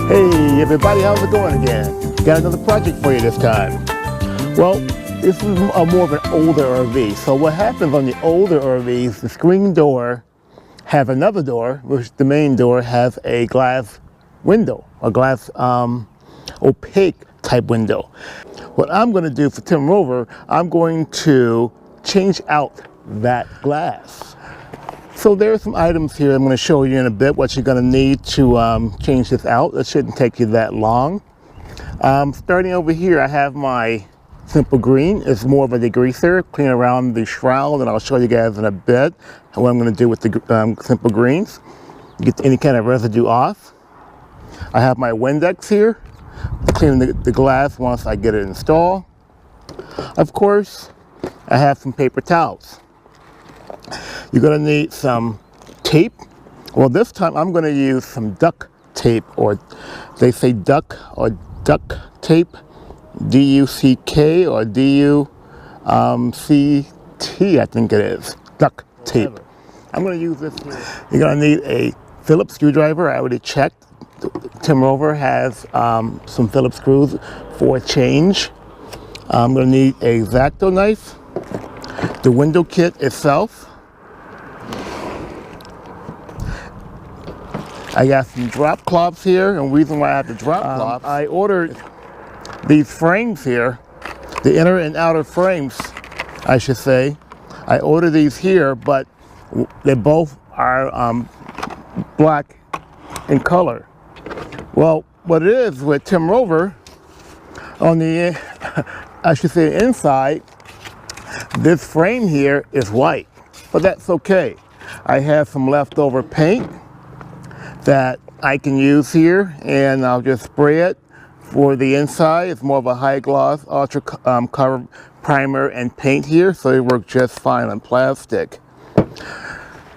Hey everybody, how's it going again? Got another project for you this time. Well, this is more of an older RV. So what happens on the older RVs, the screen door has another door, which the main door has a glass window, a glass opaque type window. What I'm going to do for TIMROVER, I'm going to change out that glass. So there are some items here I'm going to show you in a bit what you're going to need to change this out. It shouldn't take you that long. Starting over here, I have my simple green. It's more of a degreaser, clean around the shroud, and I'll show you guys in a bit what I'm going to do with the simple greens. Get any kind of residue off. I have my Windex here, cleaning the glass once I get it installed. Of course, I have some paper towels. You're going to need some tape. Well, this time I'm going to use some duct tape, or they say duck or duct tape, D-U-C-K or D-U-C-T, I think it is, duct tape. I'm going to use this here. You're going to need a Phillips screwdriver. I already checked. TIMROVER has some Phillips screws for a change. I'm going to need a X-Acto knife, the window kit itself. I got some drop cloths here, and the reason why I have the drop cloths, I ordered these frames here, the inner and outer frames, I should say. I ordered these here, but they both are black in color. Well, what it is with TIMROVER, on the, I should say inside, this frame here is white, but that's okay. I have some leftover paint that I can use here, and I'll just spray it for the inside. It's more of a high gloss ultra cover primer and paint here, so it works just fine on plastic.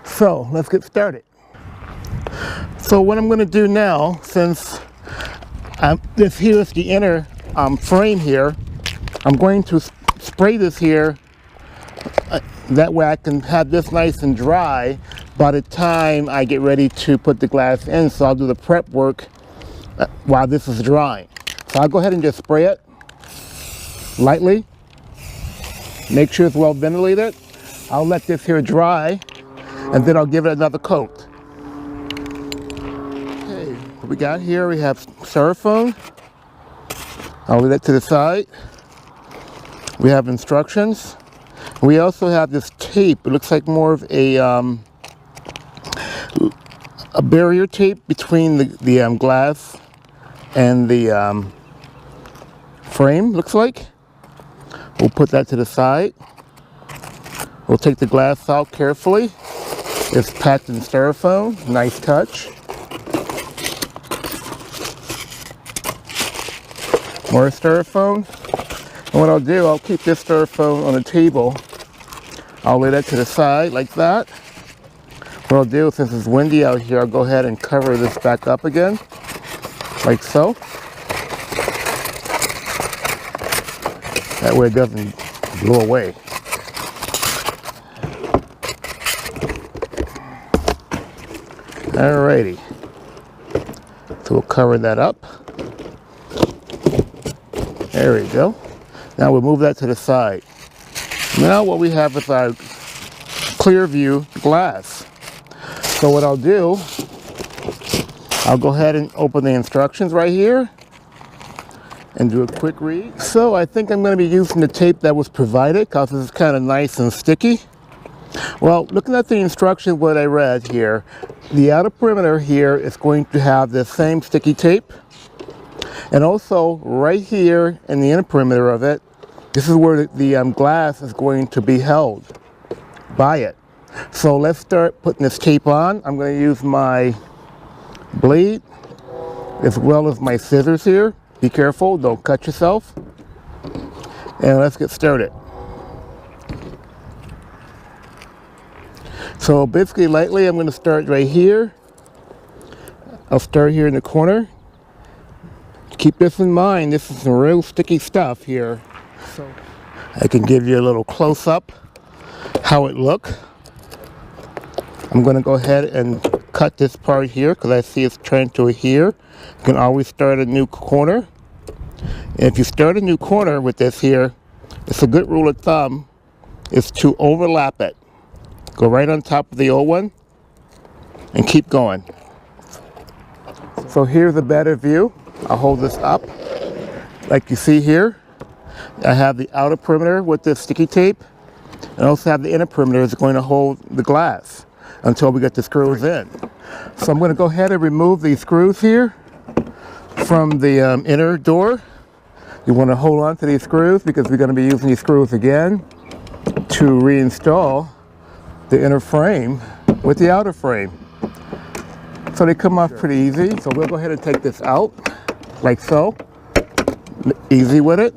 So let's get started. So what I'm going to do now, since this here is the inner frame here, I'm going to spray this here. That way I can have this nice and dry by the time I get ready to put the glass in. So I'll do the prep work while this is drying. So I'll go ahead and just spray it lightly. Make sure it's well ventilated. I'll let this here dry, and then I'll give it another coat. Okay, what we got here, we have styrofoam. I'll leave that to the side. We have instructions. We also have this tape. It looks like more of a barrier tape between the glass and the frame, looks like. We'll put that to the side. We'll take the glass out carefully. It's packed in styrofoam. Nice touch. More styrofoam. And what I'll do, I'll keep this styrofoam on the table. I'll lay that to the side like that. What I'll do, since it's windy out here, I'll go ahead and cover this back up again, like so. That way it doesn't blow away. Alrighty. So we'll cover that up. There we go. Now we'll move that to the side. Now what we have is our clear view glass. So what I'll do, I'll go ahead and open the instructions right here and do a quick read. So I think I'm going to be using the tape that was provided because this is kind of nice and sticky. Well, looking at the instructions, what I read here, the outer perimeter here is going to have the same sticky tape. And also right here in the inner perimeter of it, this is where the glass is going to be held by it. So let's start putting this tape on. I'm going to use my blade as well as my scissors here. Be careful, don't cut yourself. And let's get started. So basically lightly, I'm going to start right here. I'll start here in the corner. Keep this in mind, this is some real sticky stuff here. So I can give you a little close-up how it looks. I'm going to go ahead and cut this part here because I see it's turned to here. You can always start a new corner. And if you start a new corner with this here, it's a good rule of thumb is to overlap it. Go right on top of the old one and keep going. So here's a better view. I'll hold this up. Like you see here, I have the outer perimeter with the sticky tape. I also have the inner perimeter that's going to hold the glass until we get the screws in. So I'm going to go ahead and remove these screws here from the inner door. You want to hold on to these screws because we're going to be using these screws again to reinstall the inner frame with the outer frame. So they come off pretty easy. So we'll go ahead and take this out like so. Easy with it.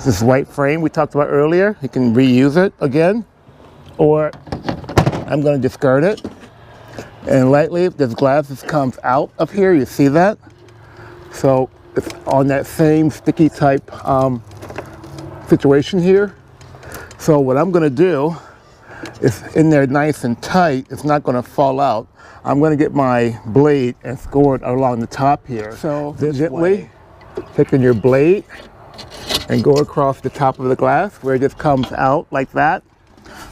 This white frame we talked about earlier, you can reuse it again, or I'm going to discard it. And lightly, this glass just comes out of here, you see that? So it's on that same sticky type situation here. So what I'm going to do is in there nice and tight, it's not going to fall out. I'm going to get my blade and score it along the top here. So gently taking your blade and go across the top of the glass where it just comes out like that.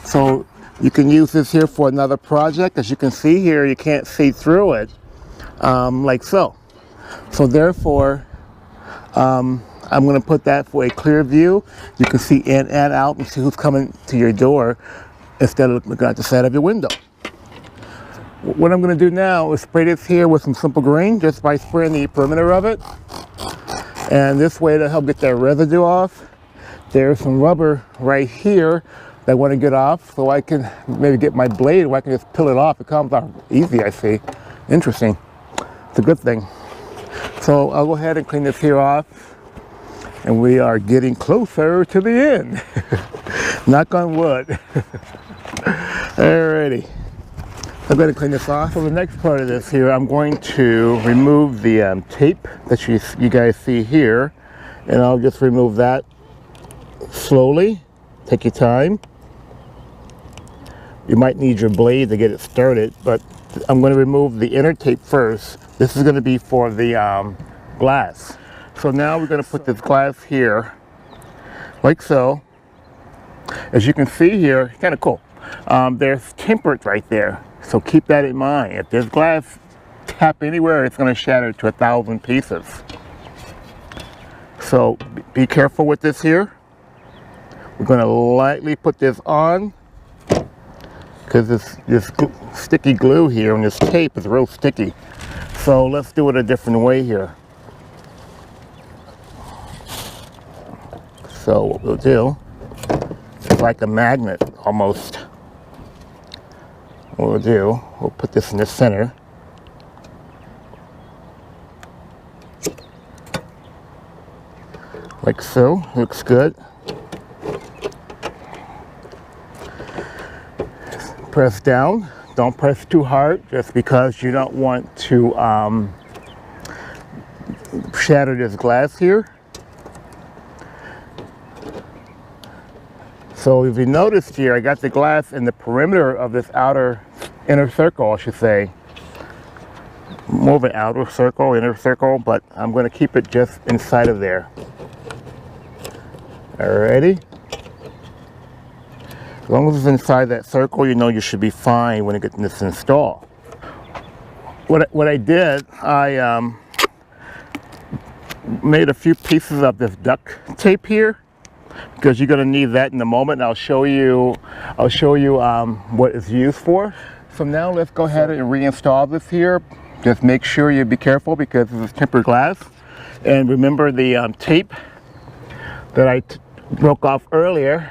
So you can use this here for another project. As you can see here, you can't see through it like so. So therefore, I'm going to put that for a clear view. You can see in and out and see who's coming to your door instead of looking at the side of your window. What I'm going to do now is spray this here with some simple green just by spraying the perimeter of it. And this way to help get that residue off. There's some rubber right here that I want to get off so I can maybe get my blade where I can just peel it off. It comes off easy, I see. Interesting. It's a good thing. So I'll go ahead and clean this here off. And we are getting closer to the end. Knock on wood. Alrighty. I'm going to clean this off. So the next part of this here, I'm going to remove the tape that you guys see here. And I'll just remove that slowly. Take your time. You might need your blade to get it started, but I'm going to remove the inner tape first. This is going to be for the glass. So now we're going to put this glass here, like so. As you can see here, kind of cool. There's tempered right there. So keep that in mind. If this glass tap anywhere, it's going to shatter to 1,000 pieces. So be careful with this here. We're going to lightly put this on because this sticky glue here and this tape is real sticky. So let's do it a different way here. So what we'll do, it's like a magnet almost. What we'll do, we'll put this in the center. Like so, looks good. Press down, don't press too hard just because you don't want to shatter this glass here. So if you noticed here, I got the glass in the perimeter of this inner circle, I should say. More of an outer circle, inner circle, but I'm going to keep it just inside of there. Alrighty. As long as it's inside that circle, you know you should be fine when you get this installed. What I did, I made a few pieces of this duct tape here, because you're going to need that in a moment. And I'll show you what it's used for. So now let's go ahead and reinstall this here. Just make sure you be careful because this is tempered glass. And remember the tape that I broke off earlier.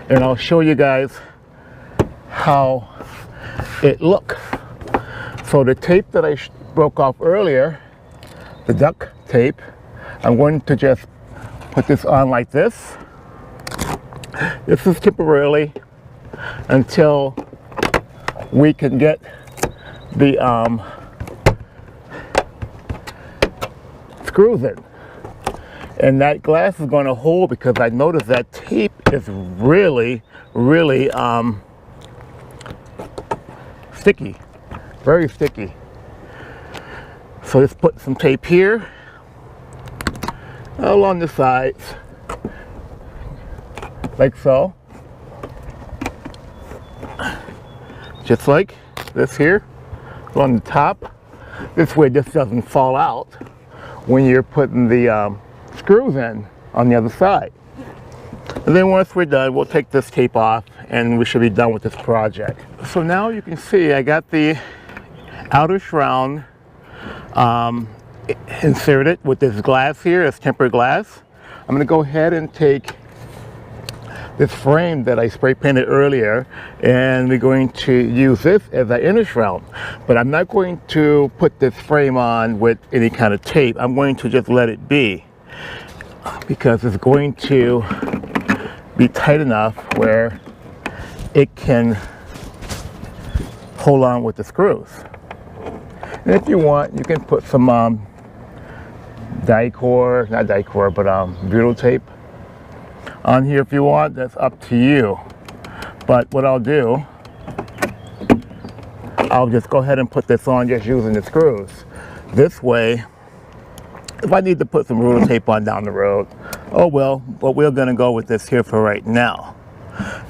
And I'll show you guys how it looks. So the tape that I broke off earlier, the duct tape, I'm going to just put this on like this. This is temporarily until we can get the screws in. And that glass is going to hold because I noticed that tape is really, really sticky. very sticky. So just put some tape here along the sides, like so. Just like this here, on the top. This way this doesn't fall out when you're putting the screws in on the other side. And then once we're done, we'll take this tape off and we should be done with this project. So now you can see I got the outer shroud inserted with this glass here, this tempered glass. I'm going to go ahead and take this frame that I spray painted earlier, and we're going to use this as an inner shroud. But I'm not going to put this frame on with any kind of tape. I'm going to just let it be, because it's going to be tight enough where it can hold on with the screws. And if you want, you can put some butyl tape on here if you want. That's up to you. But what I'll do, I'll just go ahead and put this on just using the screws. This way, if I need to put some ruler tape on down the road, oh well, but we're gonna go with this here for right now.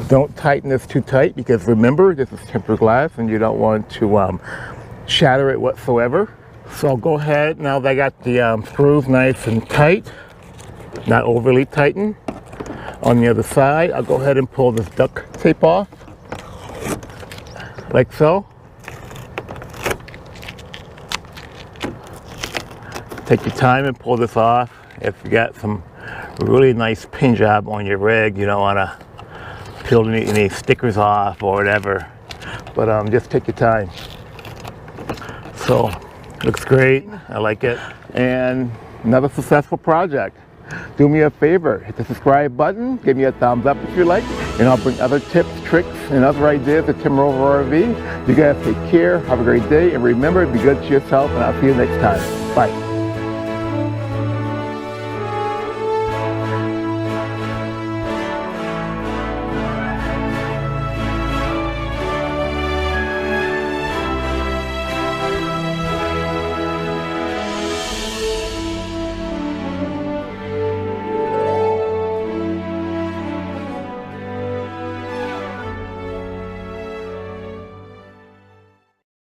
Don't tighten this too tight, because remember, this is tempered glass and you don't want to shatter it whatsoever. So I'll go ahead, now that I got the screws nice and tight, not overly tightened, on the other side, I'll go ahead and pull this duct tape off, like so. Take your time and pull this off. If you got some really nice pin job on your rig, you don't want to peel any stickers off or whatever, but just take your time. So, looks great, I like it. And another successful project. Do me a favor, hit the subscribe button, give me a thumbs up if you like, and I'll bring other tips, tricks, and other ideas to TIMROVER RV. You guys take care, have a great day, and remember, be good to yourself, and I'll see you next time. Bye.